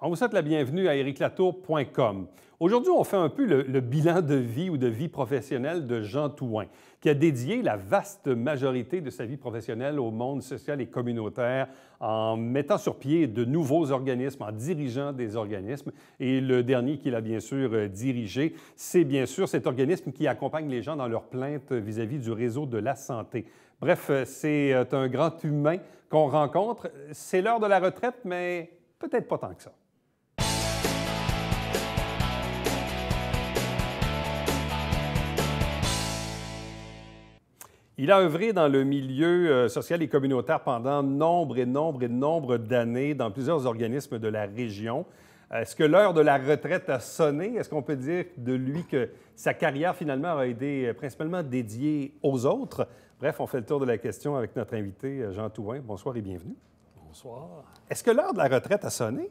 On vous souhaite la bienvenue à ériclatour.com. Aujourd'hui, on fait un peu le bilan de vie ou de vie professionnelle de Jean Thouin, qui a dédié la vaste majorité de sa vie professionnelle au monde social et communautaire en mettant sur pied de nouveaux organismes, en dirigeant des organismes. Et le dernier qu'il a bien sûr dirigé, c'est bien sûr cet organisme qui accompagne les gens dans leurs plaintes vis-à-vis du réseau de la santé. Bref, c'est un grand humain qu'on rencontre. C'est l'heure de la retraite, mais peut-être pas tant que ça. Il a œuvré dans le milieu social et communautaire pendant nombre d'années dans plusieurs organismes de la région. Est-ce que l'heure de la retraite a sonné? Est-ce qu'on peut dire de lui que sa carrière, finalement, a été principalement dédiée aux autres? Bref, on fait le tour de la question avec notre invité, Jean Thouin. Bonsoir et bienvenue. Bonsoir. Est-ce que l'heure de la retraite a sonné?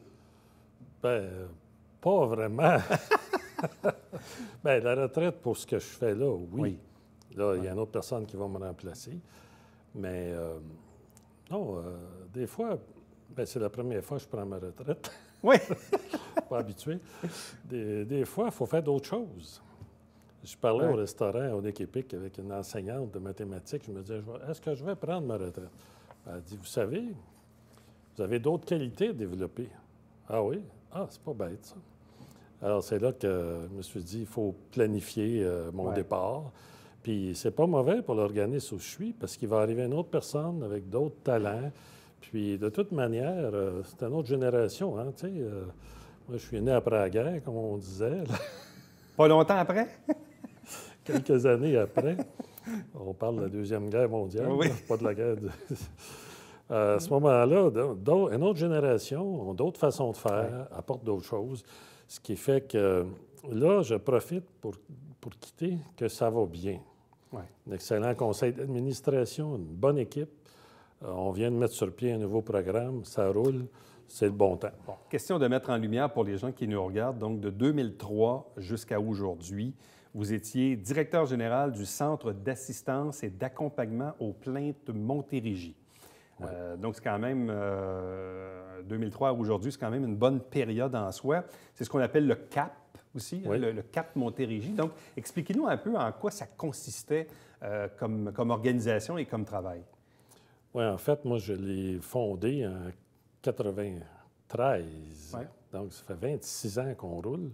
Bien, pas vraiment. Bien, la retraite, pour ce que je fais là, oui. Là, il y a une autre personne qui va me remplacer. Mais non, des fois, bien, c'est la première fois que je prends ma retraite. Oui. Pas habitué. Des fois, il faut faire d'autres choses. Je parlais au restaurant, au Équipic, avec une enseignante de mathématiques. Je me disais, est-ce que je vais prendre ma retraite? Elle dit, vous savez, vous avez d'autres qualités à développer. Ah oui? Ah, c'est pas bête, ça. Alors, c'est là que je me suis dit, il faut planifier mon départ. Puis, c'est pas mauvais pour l'organisme où je suis, parce qu'il va arriver une autre personne avec d'autres talents. Puis, de toute manière, c'est une autre génération, hein, tu sais. Moi, je suis né après la guerre, comme on disait. Pas longtemps après? Quelques années après. On parle de la Deuxième Guerre mondiale, oui. Pas de la guerre. À ce moment-là, une autre génération, d'autres façons de faire, apporte d'autres choses. Ce qui fait que là, je profite pour quitter que ça va bien. Ouais. Un excellent conseil d'administration, une bonne équipe. On vient de mettre sur pied un nouveau programme, ça roule, c'est le bon temps. Bon, question de mettre en lumière pour les gens qui nous regardent. Donc, de 2003 jusqu'à aujourd'hui, vous étiez directeur général du Centre d'assistance et d'accompagnement aux plaintes Montérégie. Oui. Donc, c'est quand même, 2003 à aujourd'hui, c'est quand même une bonne période en soi. C'est ce qu'on appelle le CAP aussi, le CAP Montérégie. Donc, expliquez-nous un peu en quoi ça consistait comme organisation et comme travail. Oui, en fait, moi, je l'ai fondé en 93. Ouais. Donc, ça fait 26 ans qu'on roule.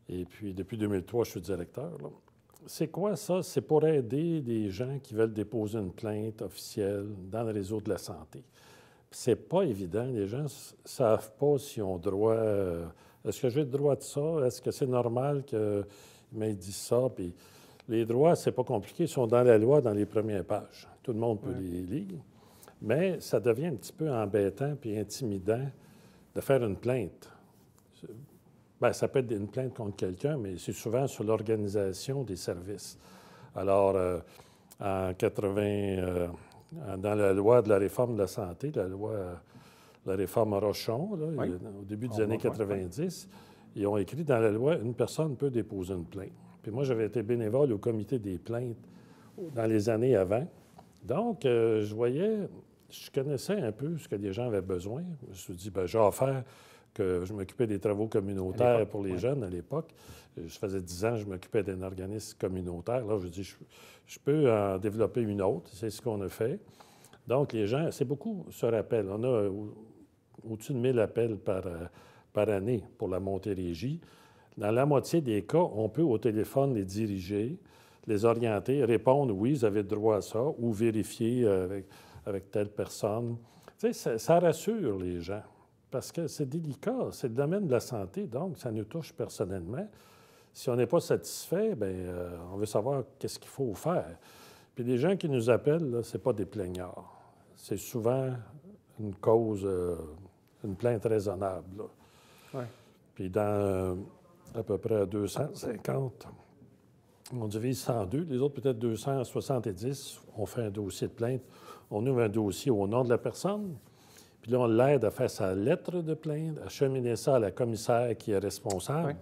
Et puis, depuis 2003, je suis directeur. Là. C'est quoi ça? C'est pour aider des gens qui veulent déposer une plainte officielle dans le réseau de la santé. C'est pas évident. Les gens ne savent pas s'ils ont droit. Est-ce que j'ai le droit de ça? Est-ce que c'est normal qu'ils m'aient dit ça? Puis les droits, c'est pas compliqué. Ils sont dans la loi, dans les premières pages. Tout le monde peut les lire. Mais ça devient un petit peu embêtant puis intimidant de faire une plainte. Bien, ça peut être une plainte contre quelqu'un, mais c'est souvent sur l'organisation des services. Alors, en 80, dans la loi de la réforme de la santé, la réforme Rochon, là, au début des années 90, ils ont écrit dans la loi, une personne peut déposer une plainte. Puis moi, j'avais été bénévole au comité des plaintes dans les années avant. Donc, je connaissais un peu ce que les gens avaient besoin. Je me suis dit, bien, j'ai offert que je m'occupais des travaux communautaires pour les jeunes à l'époque. Je faisais 10 ans, je m'occupais d'un organisme communautaire. Là, je dis, je peux en développer une autre. C'est ce qu'on a fait. Donc, les gens, c'est beaucoup se rappellent. On a au-dessus de 1000 appels par année pour la Montérégie. Dans la moitié des cas, on peut au téléphone les diriger, les orienter, répondre « oui, vous avez le droit à ça » ou vérifier avec telle personne. Tu sais, ça rassure les gens. Parce que c'est délicat, c'est le domaine de la santé, donc ça nous touche personnellement. Si on n'est pas satisfait, bien, on veut savoir qu'est-ce qu'il faut faire. Puis les gens qui nous appellent, ce n'est pas des plaignards. C'est souvent une cause, une plainte raisonnable. Ouais. Puis dans à peu près 250, on divise 102, les autres peut-être 270, on fait un dossier de plainte, on ouvre un dossier au nom de la personne. Puis là, on l'aide à faire sa lettre de plainte, à cheminer ça à la commissaire qui est responsable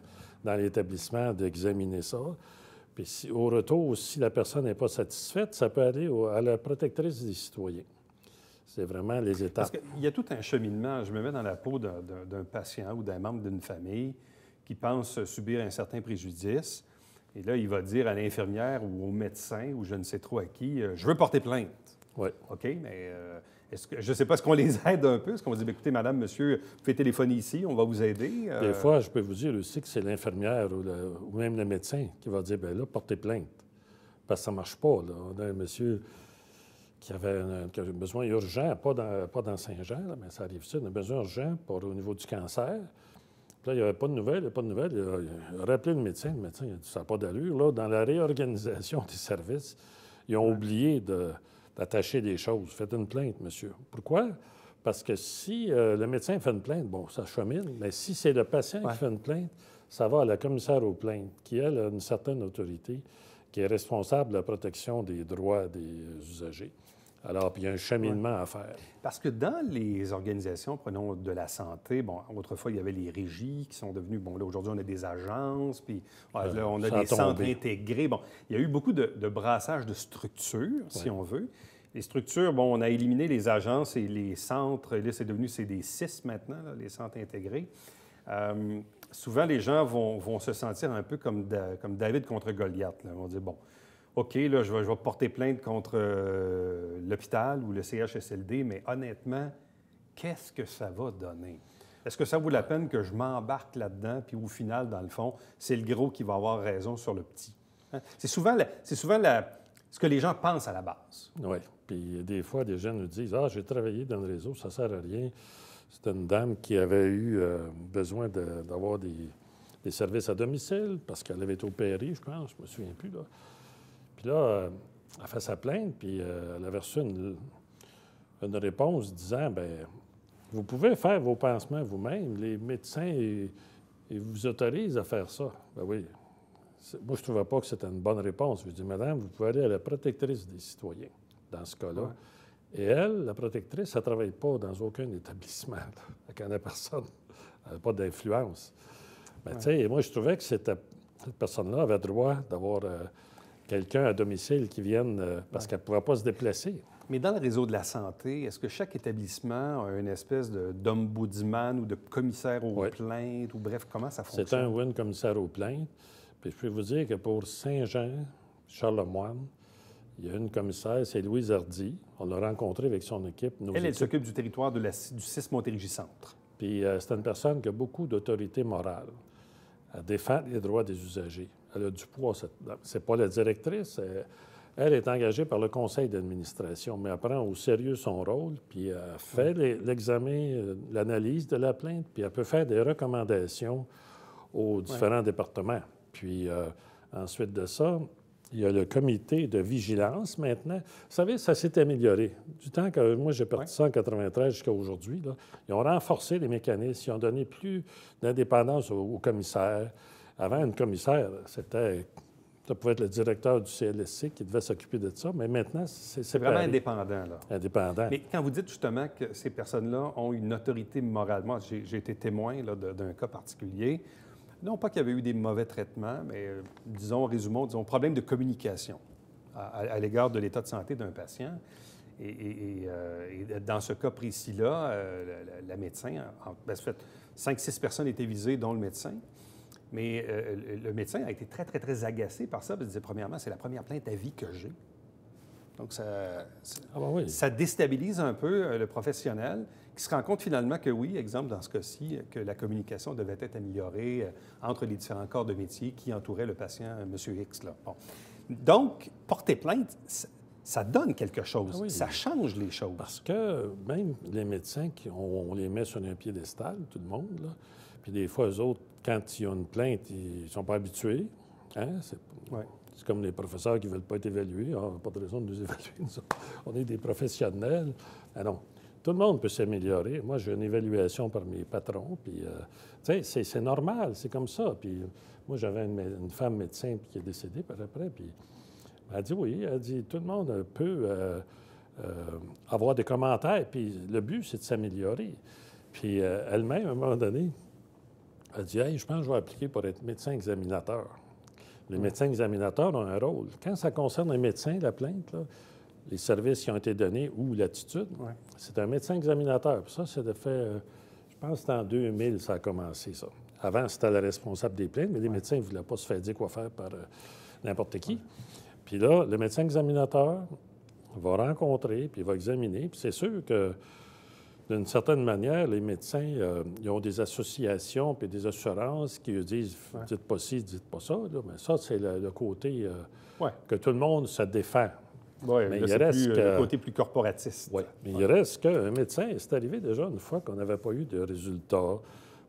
dans l'établissement d'examiner ça. Puis au retour, si la personne n'est pas satisfaite, ça peut aller à la protectrice des citoyens. C'est vraiment les étapes. Parce qu'il y a tout un cheminement. Je me mets dans la peau d'un patient ou d'un membre d'une famille qui pense subir un certain préjudice. Et là, il va dire à l'infirmière ou au médecin ou je ne sais trop à qui, je veux porter plainte. Oui. OK, mais je ne sais pas, est-ce qu'on les aide un peu? Est-ce qu'on dit, écoutez, madame, monsieur, vous pouvez téléphoner ici, on va vous aider? Des fois, je peux vous dire aussi que c'est l'infirmière ou même le médecin qui va dire, bien là, portez plainte. Parce que ça ne marche pas. Là. On a un monsieur qui avait un besoin urgent, pas dans Saint-Jean, là, mais ça arrive ça, un besoin urgent au niveau du cancer. Puis là, il n'y avait pas de nouvelles, Il a rappelé le médecin a dit, ça n'a pas d'allure. Là, dans la réorganisation des services, ils ont oublié d'attacher des choses. Faites une plainte, monsieur. Pourquoi? Parce que si le médecin fait une plainte, bon, ça chemine, mais si c'est le patient qui fait une plainte, ça va à la commissaire aux plaintes, qui, elle, a une certaine autorité, qui est responsable de la protection des droits des usagers. Alors, puis il y a un cheminement à faire. Parce que dans les organisations, prenons de la santé, bon, autrefois, il y avait les régies qui sont devenues, bon, là, aujourd'hui, on a des agences, puis là, on a des centres intégrés. Bon, il y a eu beaucoup de brassage de structures, si on veut. Les structures, bon, on a éliminé les agences et les centres. Là, c'est des 6 maintenant, là, les centres intégrés. Souvent, les gens vont se sentir un peu comme David contre Goliath. Là. Ils vont dire, bon, OK, là, je vais porter plainte contre l'hôpital ou le CHSLD, mais honnêtement, qu'est-ce que ça va donner? Est-ce que ça vaut la peine que je m'embarque là-dedans, puis au final, dans le fond, c'est le gros qui va avoir raison sur le petit? Hein? C'est souvent ce que les gens pensent à la base. Oui. Puis des fois, des gens nous disent, j'ai travaillé dans le réseau, ça ne sert à rien. C'était une dame qui avait eu besoin d'avoir des services à domicile parce qu'elle avait été opérée, je pense, je ne me souviens plus, là. Puis là, elle fait sa plainte, puis elle avait reçu une réponse disant, bien, vous pouvez faire vos pansements vous-même. Les médecins, ils vous autorisent à faire ça. Ben oui. Moi, je ne trouvais pas que c'était une bonne réponse. Je dis, madame, vous pouvez aller à la protectrice des citoyens, dans ce cas-là. Ouais. Et elle, la protectrice, elle ne travaille pas dans aucun établissement. Là. Elle ne connaît personne. Elle n'a pas d'influence. Mais tu sais, moi, je trouvais que cette personne-là avait droit d'avoir quelqu'un à domicile qui vienne parce qu'elle ne pouvait pas se déplacer. Mais dans le réseau de la santé, est-ce que chaque établissement a une espèce d'ombudsman ou de commissaire aux plaintes? Ou bref, comment ça fonctionne? C'est un ou une commissaire aux plaintes. Puis je peux vous dire que pour Saint-Jean, Charlemagne, il y a une commissaire, c'est Louise Hardy. On l'a rencontrée avec son équipe. Elle s'occupe du territoire du 6 Montérégie-Centre. Puis c'est une personne qui a beaucoup d'autorité morale. Elle défend les droits des usagers. Elle a du poids. C'est pas la directrice. Elle est engagée par le conseil d'administration, mais elle prend au sérieux son rôle, puis elle fait l'examen, l'analyse de la plainte, puis elle peut faire des recommandations aux différents départements. Puis ensuite de ça, il y a le comité de vigilance maintenant. Vous savez, ça s'est amélioré. Du temps que moi, j'ai parti ça en 1993 jusqu'à aujourd'hui, là, ils ont renforcé les mécanismes, ils ont donné plus d'indépendance aux commissaires. Avant, un commissaire, ça pouvait être le directeur du CLSC qui devait s'occuper de ça, mais maintenant, c'est vraiment indépendant, là. Indépendant. Mais quand vous dites justement que ces personnes-là ont une autorité morale, moi, j'ai été témoin d'un cas particulier. Non pas qu'il y avait eu des mauvais traitements, mais résumons, problème de communication à l'égard de l'état de santé d'un patient. Et dans ce cas précis-là, la médecin, ça fait 5-6 personnes étaient visées, dont le médecin. Mais le médecin a été très, très, très agacé par ça. Il disait, premièrement, c'est la première plainte à vie que j'ai. Donc, ça déstabilise un peu le professionnel qui se rend compte finalement que oui, exemple dans ce cas-ci, que la communication devait être améliorée entre les différents corps de métier qui entouraient le patient, M. X. Là. Bon. Donc, porter plainte, ça donne quelque chose. Ah oui. Ça change les choses. Parce que même les médecins, on les met sur un piédestal, tout le monde, là. Puis des fois, eux autres, quand ils ont une plainte, ils ne sont pas habitués. Hein? C'est comme les professeurs qui ne veulent pas être évalués. On n'a pas de raison de nous évaluer. On est des professionnels. Ah non. Tout le monde peut s'améliorer. Moi, j'ai une évaluation par mes patrons. Puis, tu sais, c'est normal. C'est comme ça. Puis, moi, j'avais une femme médecin qui est décédée par après. Puis, elle a dit oui. Elle a dit tout le monde peut avoir des commentaires. Puis, le but, c'est de s'améliorer. Puis, elle-même, à un moment donné, elle a dit hey, je pense que je vais appliquer pour être médecin examinateur. Les médecins examinateurs ont un rôle. Quand ça concerne un médecin, la plainte, là, les services qui ont été donnés ou l'attitude. Ouais. C'est un médecin examinateur. Puis ça de fait, je pense que c'était en 2000 ça a commencé, ça. Avant, c'était le responsable des plaintes, mais les médecins ne voulaient pas se faire dire quoi faire par n'importe qui. Puis là, le médecin examinateur va rencontrer, puis il va examiner. Puis c'est sûr que, d'une certaine manière, les médecins, ils ont des associations puis des assurances qui eux disent « dites pas ci, dites pas ça ». Mais ça, c'est le côté que tout le monde se défend. Oui, mais là, il reste le côté plus corporatiste. Oui, mais il reste qu'un médecin, c'est arrivé déjà une fois qu'on n'avait pas eu de résultat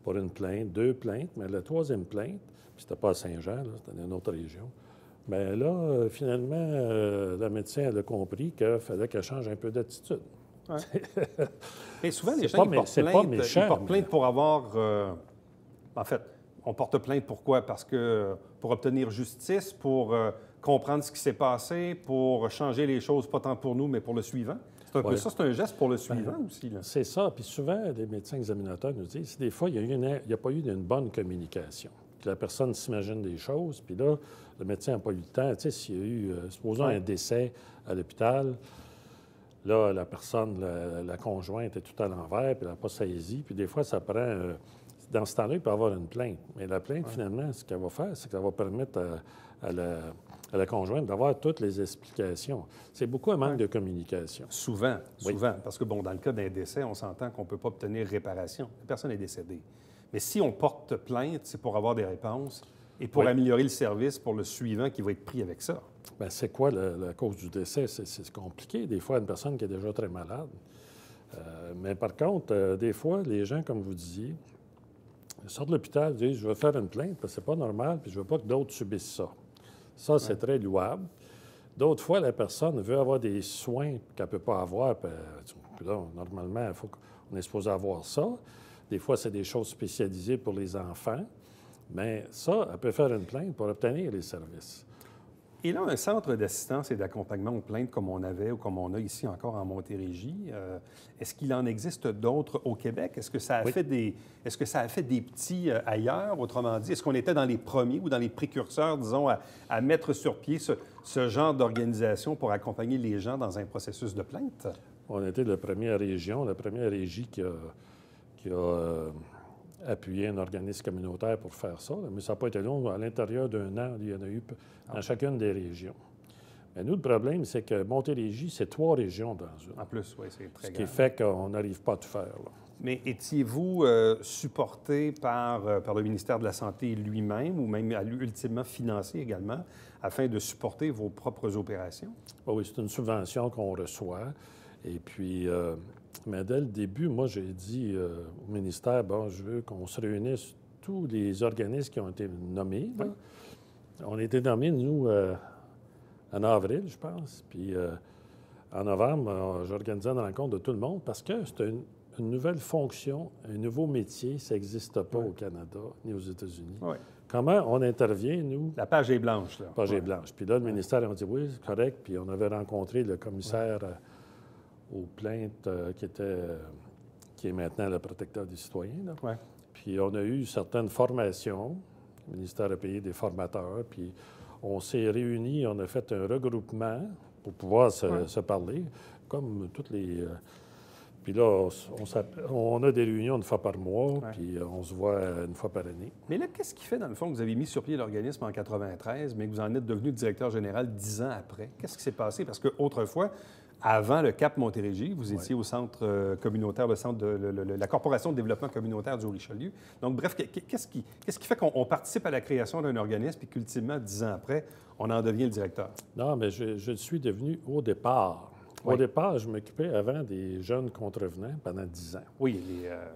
pour une plainte, 2 plaintes, mais la 3e plainte, puis c'était pas à Saint-Jean, c'était dans une autre région. Bien là, finalement, la médecin, elle a compris qu'il fallait qu'elle change un peu d'attitude. Ouais. Et souvent, les C'est gens, pas ils portent c'est pas plainte, méchant, ils portent plainte mais- pour avoir... En fait, on porte plainte pourquoi? Parce que pour obtenir justice, pour comprendre ce qui s'est passé, pour changer les choses, pas tant pour nous, mais pour le suivant. C'est un peu Ouais. ça, c'est un geste pour le suivant aussi. Là. C'est ça. Puis souvent, les médecins examinateurs nous disent, des fois, il n'y a pas eu une bonne communication. Puis la personne s'imagine des choses, puis là, le médecin n'a pas eu le temps. Tu sais, s'il y a eu, supposons, un décès à l'hôpital, là, la personne, la conjointe est tout à l'envers, puis elle n'a pas saisi. Puis des fois, ça prend... dans ce temps-là, il peut y avoir une plainte. Mais la plainte, finalement, ce qu'elle va faire, c'est qu'elle va permettre à la conjointe d'avoir toutes les explications. C'est beaucoup un manque de communication. Souvent, Oui. souvent. Parce que, bon, dans le cas d'un décès, on s'entend qu'on ne peut pas obtenir réparation. La personne est décédée. Mais si on porte plainte, c'est pour avoir des réponses et pour Oui. améliorer le service pour le suivant qui va être pris avec ça. Bien, c'est quoi la cause du décès? C'est compliqué. Des fois, une personne qui est déjà très malade. Mais par contre, des fois, les gens, comme vous disiez, ils sortent de l'hôpital et disent « Je veux faire une plainte parce que c'est pas normal puis je veux pas que d'autres subissent ça. » Ça, c'est très louable. D'autres fois, la personne veut avoir des soins qu'elle ne peut pas avoir. Puis là, normalement, il faut qu'on est supposé avoir ça. Des fois, c'est des choses spécialisées pour les enfants. Mais ça, elle peut faire une plainte pour obtenir les services. Et là, un centre d'assistance et d'accompagnement aux plaintes comme on avait ou comme on a ici encore en Montérégie, est-ce qu'il en existe d'autres au Québec? Est-ce que ça a fait des petits ailleurs? Autrement dit, est-ce qu'on était dans les premiers ou dans les précurseurs, disons, à mettre sur pied ce genre d'organisation pour accompagner les gens dans un processus de plainte? On était la première régie qui a appuyer un organisme communautaire pour faire ça, mais ça n'a pas été long. À l'intérieur d'un an, il y en a eu dans chacune des régions. Mais nous, le problème, c'est que Montérégie, c'est 3 régions dans une. En plus, oui, c'est très Ce grand. qui fait qu'on n'arrive pas à tout faire. Là. Mais étiez-vous supporté par le ministère de la Santé lui-même ou même ultimement financé également afin de supporter vos propres opérations? Oui, c'est une subvention qu'on reçoit. Et puis, mais dès le début, moi, j'ai dit au ministère, bon, je veux qu'on se réunisse tous les organismes qui ont été nommés. Là. On a été nommés, nous, en avril, je pense. Puis, en novembre, j'organisais une rencontre de tout le monde parce que c'est une nouvelle fonction, un nouveau métier. Ça n'existe pas au Canada ni aux États-Unis. Oui. Comment on intervient, nous? La page est blanche, là. La page est blanche. Puis là, le ministère, on dit oui, c'est correct. Puis on avait rencontré le commissaire aux plaintes qui est maintenant le protecteur des citoyens. Là. Ouais. Puis on a eu certaines formations. Le ministère a payé des formateurs. Puis on s'est réunis, on a fait un regroupement pour pouvoir se parler, comme toutes les... Puis là, on a des réunions une fois par mois, puis on se voit une fois par année. Mais là, qu'est-ce qui fait, dans le fond, que vous avez mis sur pied l'organisme en 93, mais que vous en êtes devenu directeur général 10 ans après? Qu'est-ce qui s'est passé? Parce qu'autrefois, avant le Cap Montérégie, vous étiez au centre communautaire, la Corporation de développement communautaire du Haut-Richelieu. Donc, bref, qu'est-ce qui fait qu'on participe à la création d'un organisme et qu'ultimement, 10 ans après, on en devient le directeur? Non, mais je le suis devenu au départ. Au départ, je m'occupais avant des jeunes contrevenants pendant 10 ans. Oui,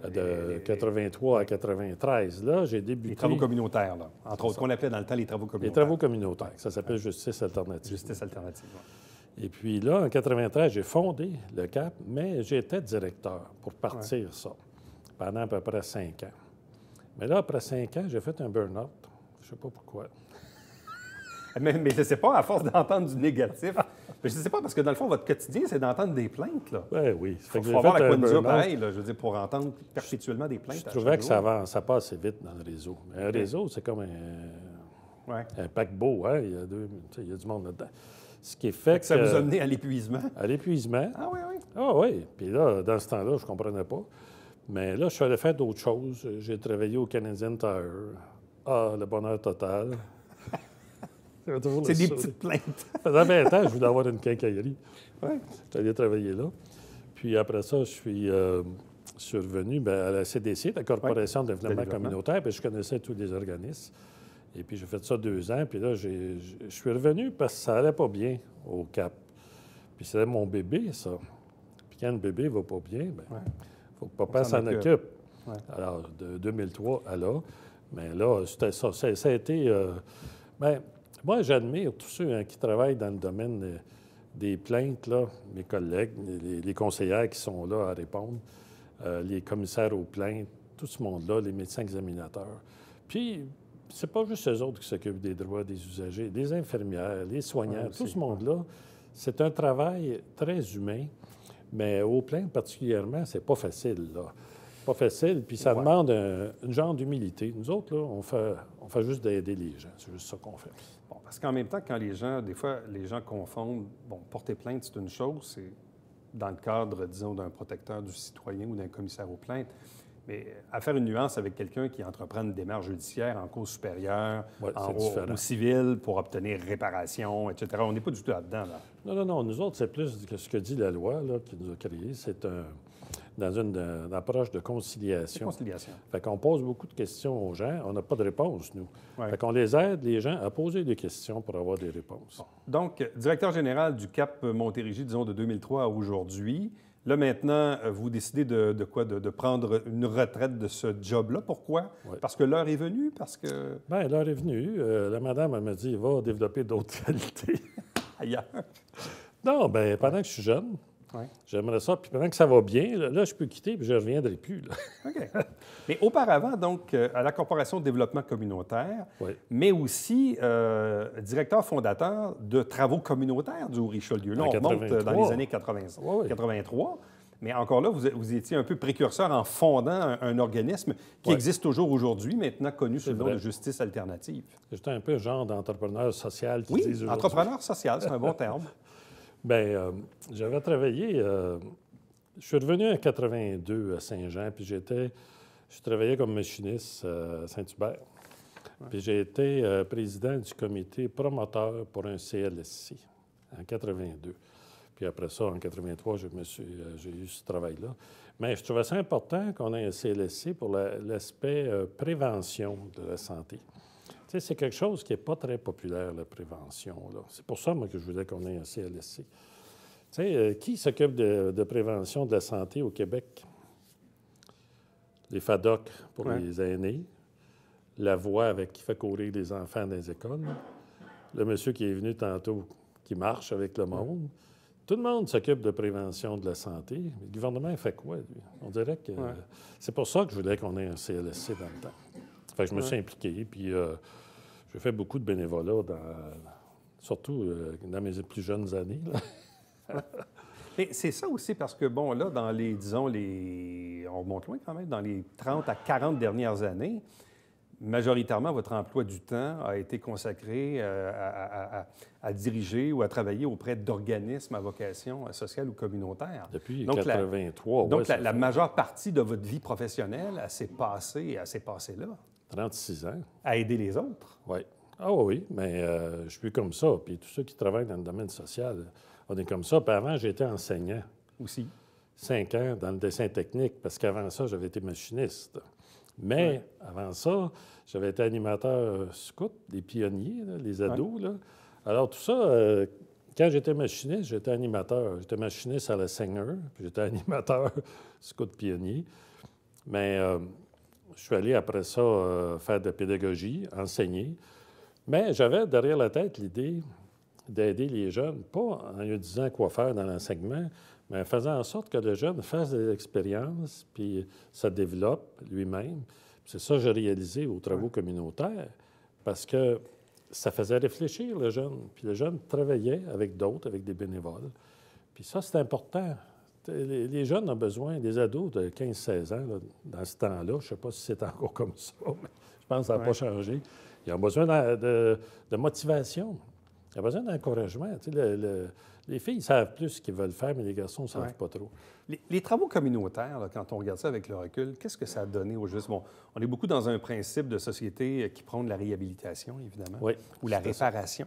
de 83 à 93. Là, j'ai débuté... Les travaux communautaires, là, entre autres, qu'on appelait dans le temps les travaux communautaires. Les travaux communautaires. Ça s'appelle Justice alternative. Justice alternative, oui. Et puis là, en 93, j'ai fondé le CAP, mais j'étais directeur pour partir ça pendant à peu près 5 ans. Mais là, après 5 ans, j'ai fait un burn-out. Je ne sais pas pourquoi. Mais je ne sais pas, à force d'entendre du négatif. Je ne sais pas, parce que dans le fond, votre quotidien, c'est d'entendre des plaintes, là. Oui. Il faut avoir la quoi de pareil, là, je veux dire, pour entendre perpétuellement des plaintes. Je trouvais que ça passe assez vite dans le réseau. Mais un réseau, c'est comme un paquebot, hein? Il y a du monde là-dedans. Ce qui est fait que... Ça vous a mené à l'épuisement? À l'épuisement. Ah oui, oui. Ah oui. Puis là, dans ce temps-là, je ne comprenais pas. Mais là, je suis allé faire d'autres choses. J'ai travaillé au Canadian Tire. Ah, le bonheur total. C'est des petites plaintes. Ça faisait 20 ans que je voulais avoir une quincaillerie. Ouais. J'étais allé travailler là. Puis après ça, je suis revenu à la CDC, la Corporation de développement communautaire, puis je connaissais tous les organismes. Et puis j'ai fait ça 2 ans. Puis là, je suis revenu parce que ça n'allait pas bien au Cap. Puis c'était mon bébé, ça. Puis quand le bébé ne va pas bien, bien, faut que papa s'en occupe. Ouais. Alors, de 2003 à là. Mais là, c'était ça. Ça a été... bien, moi, j'admire tous ceux qui travaillent dans le domaine des plaintes, là, mes collègues, les conseillères qui sont là à répondre, les commissaires aux plaintes, tout ce monde-là, les médecins examinateurs. Puis, c'est pas juste eux autres qui s'occupent des droits des usagers, les infirmières, les soignants, tout ce monde-là. C'est un travail très humain, mais aux plaintes particulièrement, c'est pas facile, là. Pas facile, puis ça demande une genre d'humilité. Nous autres, là, on fait juste d'aider les gens. C'est juste ça qu'on fait. Bon, parce qu'en même temps, quand les gens, des fois, les gens confondent, bon, porter plainte, c'est une chose, c'est dans le cadre, disons, d'un protecteur du citoyen ou d'un commissaire aux plaintes, mais à faire une nuance avec quelqu'un qui entreprend une démarche judiciaire en cause supérieure, au civil, pour obtenir réparation, etc., on n'est pas du tout là-dedans, là. Non. Nous autres, c'est plus que ce que dit la loi, là, qui nous a créé. C'est dans une approche de conciliation. Conciliation. Fait qu'on pose beaucoup de questions aux gens. On n'a pas de réponse, nous. Ouais. Fait qu'on les aide, les gens, à poser des questions pour avoir des réponses. Bon. Donc, directeur général du Cap Montérégie, disons, de 2003 à aujourd'hui. Là, maintenant, vous décidez de quoi? De prendre une retraite de ce job-là. Pourquoi? Oui. Parce que l'heure est venue? Parce que... Bien, l'heure est venue. La madame, elle m'a dit, va développer d'autres qualités. Ailleurs. Non, bien, pendant que je suis jeune, j'aimerais ça. Puis pendant que ça va bien, là, je peux quitter, puis je ne reviendrai plus. Là. OK. Mais auparavant, donc, à la Corporation de développement communautaire, mais aussi directeur fondateur de travaux communautaires du Richelieu. Là, on remonte dans les années 83. Mais encore là, vous étiez un peu précurseur en fondant un organisme qui existe toujours aujourd'hui, maintenant connu sous le nom de Justice Alternative. J'étais un peu un genre d'entrepreneur social. Oui, entrepreneur social, c'est un bon terme. Bien, j'avais travaillé... je suis revenu en 82 à Saint-Jean, puis je travaillais comme machiniste à Saint-Hubert. Puis j'ai été président du comité promoteur pour un CLSC en 82. Puis après ça, en 83, j'ai eu ce travail-là. Mais je trouvais ça important qu'on ait un CLSC pour l'aspect prévention de la santé. Tu sais, c'est quelque chose qui n'est pas très populaire, la prévention, là. C'est pour ça, moi, que je voulais qu'on ait un CLSC. Tu sais, qui s'occupe de prévention de la santé au Québec? Les FADOC pour les aînés, la voix qui fait courir les enfants dans les écoles, le monsieur qui est venu tantôt, qui marche avec le monde. Tout le monde s'occupe de prévention de la santé. Le gouvernement fait quoi, lui? On dirait que... C'est pour ça que je voulais qu'on ait un CLSC dans le temps. Fait que je me suis impliqué, puis j'ai fait beaucoup de bénévolat, surtout dans mes plus jeunes années. Mais c'est ça aussi parce que, bon, là, dans les, disons, on remonte loin quand même, dans les 30 à 40 dernières années, majoritairement, votre emploi du temps a été consacré à diriger ou à travailler auprès d'organismes à vocation sociale ou communautaire. Depuis 1983, Donc, la majeure partie de votre vie professionnelle, elle s'est passée là. 36 ans. À aider les autres. Oui. Ah oui, mais je suis comme ça. Puis tous ceux qui travaillent dans le domaine social, on est comme ça. Puis avant, j'étais enseignant. Aussi. 5 ans dans le dessin technique, parce qu'avant ça, j'avais été machiniste. Mais avant ça, j'avais été animateur scout, des pionniers, là, les ados. Là. Alors tout ça, quand j'étais machiniste, j'étais animateur. J'étais machiniste à la Seigneur, puis j'étais animateur scout pionnier. Mais je suis allé après ça faire de la pédagogie, enseigner. Mais j'avais derrière la tête l'idée d'aider les jeunes, pas en lui disant quoi faire dans l'enseignement, mais en faisant en sorte que le jeune fasse des expériences, puis ça développe lui-même. C'est ça que j'ai réalisé aux travaux communautaires, parce que ça faisait réfléchir le jeune. Puis le jeune travaillait avec d'autres, avec des bénévoles. Puis ça, c'est important. Les jeunes ont besoin, des ados de 15-16 ans, là, dans ce temps-là, je ne sais pas si c'est encore comme ça, mais je pense que ça n'a pas changé. Ils ont besoin de motivation. Il y a besoin d'encouragement. Tu sais, les filles savent plus ce qu'ils veulent faire, mais les garçons ne savent pas trop. Les travaux communautaires, là, quand on regarde ça avec le recul, qu'est-ce que ça a donné au juste? Bon, on est beaucoup dans un principe de société qui prône la réhabilitation, évidemment, ou la réparation.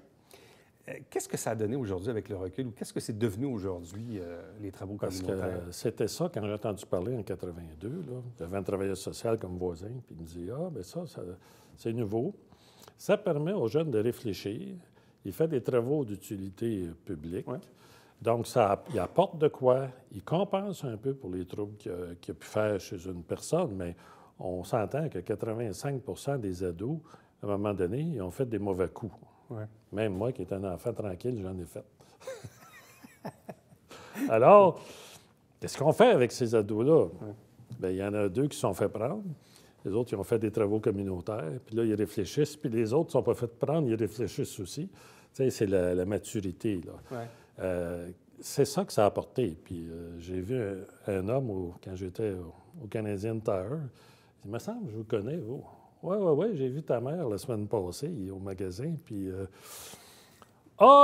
Qu'est-ce que ça a donné aujourd'hui avec le recul, ou qu'est-ce que c'est devenu aujourd'hui, les travaux communautaires? Parce que c'était ça, quand j'ai entendu parler en 82, là, j'avais un travailleur social comme voisin, puis il me dit « Ah, bien ça c'est nouveau. Ça permet aux jeunes de réfléchir. Il fait des travaux d'utilité publique. Donc, il apporte de quoi. Il compense un peu pour les troubles qu'il a pu faire chez une personne, mais on s'entend que 85 des ados, à un moment donné, ils ont fait des mauvais coups. Même moi, qui est un enfant tranquille, j'en ai fait. Alors, qu'est-ce qu'on fait avec ces ados-là? Bien, il y en a 2 qui se sont fait prendre. Les autres, ils ont fait des travaux communautaires. Puis là, ils réfléchissent. Puis les autres ne sont pas fait prendre, ils réfléchissent aussi. Tu sais, c'est la maturité, là. C'est ça que ça a apporté. Puis j'ai vu un homme, quand j'étais au Canadian Tire, il me semble, je vous connais, vous. Oui, j'ai vu ta mère la semaine passée au magasin. Puis,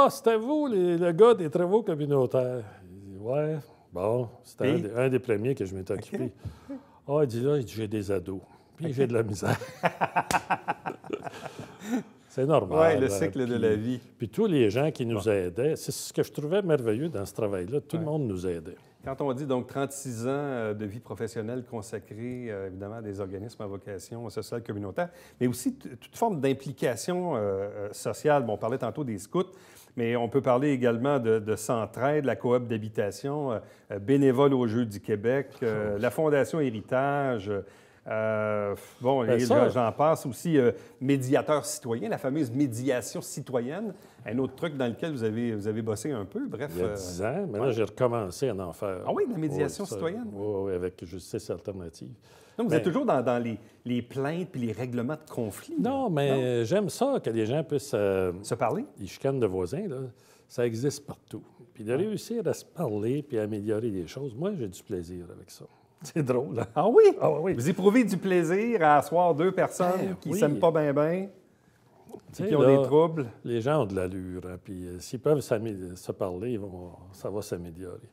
c'était vous, le gars des travaux communautaire. Il dit, ouais, bon, c'était un des premiers que je m'étais occupé. Il dit, là, j'ai des ados. Puis j'ai de la misère. C'est normal. Oui, le cycle de la vie. Puis tous les gens qui nous aidaient, c'est ce que je trouvais merveilleux dans ce travail-là. Tout le monde nous aidait. Quand on dit donc 36 ans de vie professionnelle consacrée, évidemment, à des organismes à vocation sociale communautaire, mais aussi toute forme d'implication sociale. Bon, on parlait tantôt des scouts, mais on peut parler également de Centraide, la coop d'habitation, Bénévoles aux Jeux du Québec, la Fondation Héritage. J'en passe aussi, médiateur citoyen, la fameuse médiation citoyenne, un autre truc dans lequel vous avez bossé un peu, bref. Il y a 10 ans, mais là, j'ai recommencé à en faire. Ah oui, la médiation citoyenne? Oui, avec Justice Alternative. Donc, vous êtes toujours dans les plaintes puis les règlements de conflits? Non, mais j'aime ça, que les gens puissent... se parler? Les chicanes de voisins, là, ça existe partout. Puis de réussir à se parler puis à améliorer les choses, moi, j'ai du plaisir avec ça. C'est drôle, hein? Ah oui? Ah oui. Vous éprouvez du plaisir à asseoir 2 personnes qui ne s'aiment pas bien, qui ont des troubles? Les gens ont de l'allure, hein, puis s'ils peuvent se parler, ça va s'améliorer.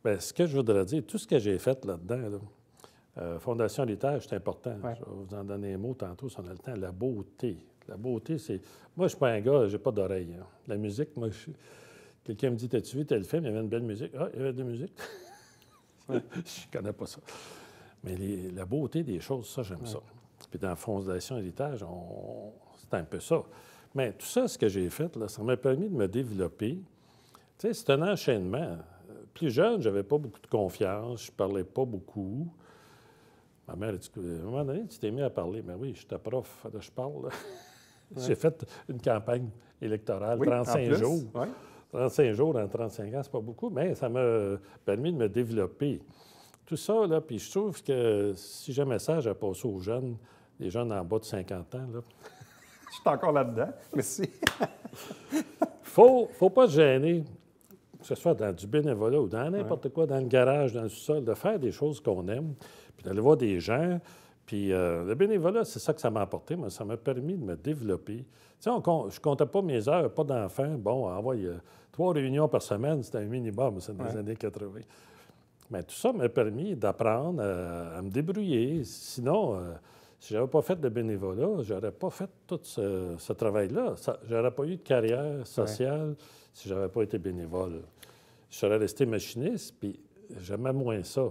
Bien, ce que je voudrais dire, tout ce que j'ai fait là-dedans, Fondation Héritage, c'est important. Je vais vous en donner un mot tantôt si on a le temps. La beauté. La beauté, c'est... Moi, je ne suis pas un gars, je n'ai pas d'oreille. Hein. La musique, moi, quelqu'un me dit, t'as-tu vu tel film? Il y avait une belle musique. Ah, il y avait de la musique? Je ne connais pas ça. Mais la beauté des choses, ça, j'aime ça. Puis dans la Fondation Héritage, c'est un peu ça. Mais tout ça, ce que j'ai fait, là, ça m'a permis de me développer. Tu sais, c'est un enchaînement. Plus jeune, je n'avais pas beaucoup de confiance, je ne parlais pas beaucoup. Ma mère a dit, à un moment donné, tu t'es mis à parler. Mais oui, j'étais prof, là, je parle. J'ai fait une campagne électorale, 35 jours. 35 jours en 35 ans, c'est pas beaucoup, mais ça m'a permis de me développer. Tout ça, là, puis je trouve que si j'ai un message à passer aux jeunes, les jeunes en bas de 50 ans, là... Je suis encore là-dedans. Merci. Faut pas se gêner, que ce soit dans du bénévolat ou dans n'importe quoi, dans le garage, dans le sous-sol, de faire des choses qu'on aime, puis d'aller voir des gens. Puis le bénévolat, c'est ça que ça m'a apporté. Moi, ça m'a permis de me développer. Tu sais, je comptais pas mes heures, pas d'enfants. Bon, envoie 3 réunions par semaine, c'était un minimum, c'est dans les années 80. Mais tout ça m'a permis d'apprendre à me débrouiller. Sinon, si je n'avais pas fait de bénévolat, je n'aurais pas fait tout ce travail-là. Je n'aurais pas eu de carrière sociale si je n'avais pas été bénévole. Je serais resté machiniste, puis j'aimais moins ça.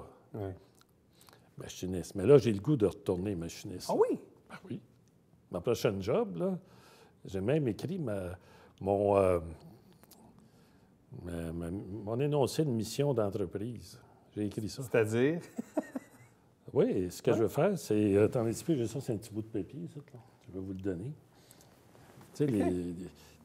Machiniste. Mais là, j'ai le goût de retourner machiniste. Ah oui? Ben oui. Ma prochaine job, là, j'ai même écrit mon énoncé de mission d'entreprise. J'ai écrit ça. C'est-à-dire? Oui, ce que je veux faire, c'est... Attendez un petit peu, j'ai ça, c'est un petit bout de papier, ça, là. Je vais vous le donner. Tu sais,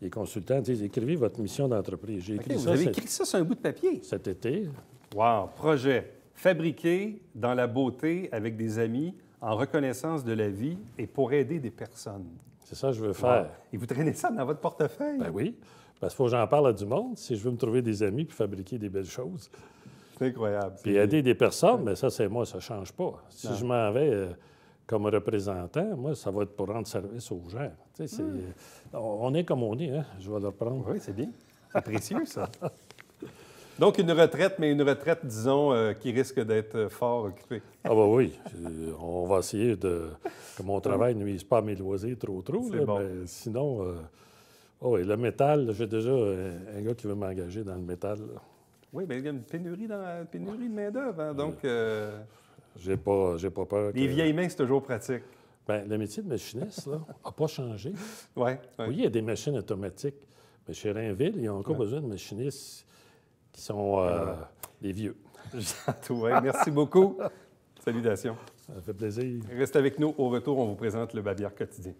les consultants disent, écrivez votre mission d'entreprise. J'ai écrit ça. Vous avez écrit ça sur un bout de papier? Cet été. Wow! Projet. Fabriqué dans la beauté avec des amis, en reconnaissance de la vie et pour aider des personnes. C'est ça que je veux faire. Wow. Et vous traînez ça dans votre portefeuille? Ben oui, parce qu'il faut que j'en parle à du monde si je veux me trouver des amis puis fabriquer des belles choses. C'est incroyable. Puis aider des personnes, mais ça, c'est moi, ça ne change pas. Si je m'en vais comme représentant, moi, ça va être pour rendre service aux gens. Tu sais, on est comme on est, hein? Je vais le reprendre. Oui, c'est bien. C'est précieux, ça. Donc, une retraite, mais une retraite, disons, qui risque d'être fort occupée. Ah ben oui, on va essayer de... que mon travail ne nuise pas à mes loisirs trop, là, bon. mais sinon... oh, et le métal, j'ai déjà un gars qui veut m'engager dans le métal. Là. Oui, bien, il y a une pénurie de main-d'œuvre, hein, donc... J'ai pas peur. Les vieilles mains, c'est toujours pratique. Bien, le métier de machiniste n'a pas changé. Oui. Oui, il y a des machines automatiques, mais chez Rainville, ils ont encore besoin de machinistes qui sont des vieux. Oui, merci beaucoup. Salutations. Ça fait plaisir. Reste avec nous. Au retour, on vous présente le Babillard quotidien.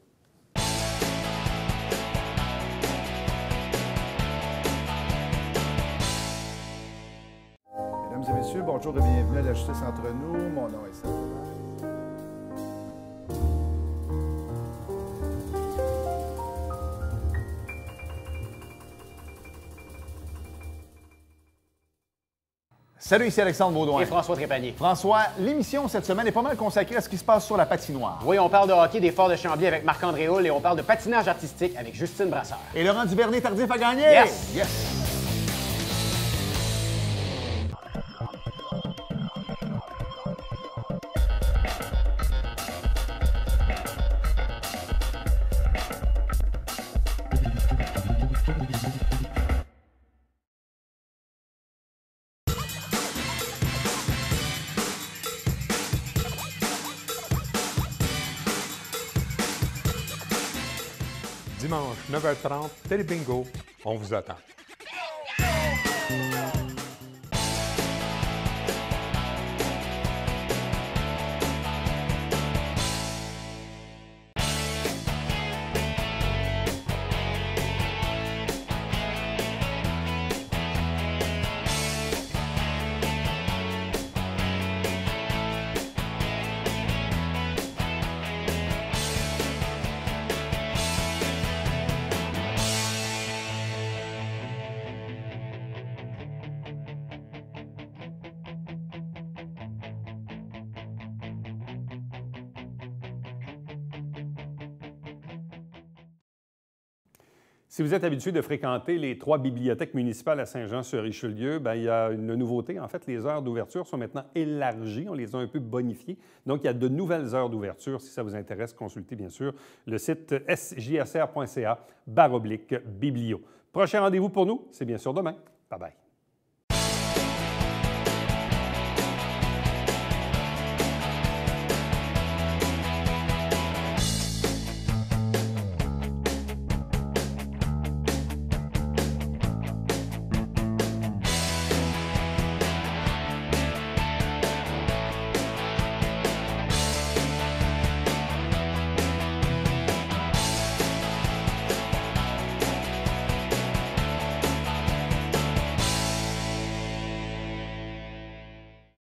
Mesdames et messieurs, bonjour et bienvenue à La Justice entre nous. Mon nom est Serge. Salut, ici Alexandre Baudouin. Et François Trépanier. François, l'émission cette semaine est pas mal consacrée à ce qui se passe sur la patinoire. Oui, on parle de hockey des Forts de Chambly avec Marc-André Hull et on parle de patinage artistique avec Justine Brasseur. Et Laurent Duvernay-Tardif a gagné! Yes! Yes! Dimanche, 9h30, Télé Bingo, on vous attend. Si vous êtes habitué de fréquenter les 3 bibliothèques municipales à Saint-Jean-sur-Richelieu, bien, il y a une nouveauté. En fait, les heures d'ouverture sont maintenant élargies. On les a un peu bonifiées. Donc, il y a de nouvelles heures d'ouverture. Si ça vous intéresse, consultez bien sûr le site sjsr.ca/biblio. Prochain rendez-vous pour nous, c'est bien sûr demain. Bye bye.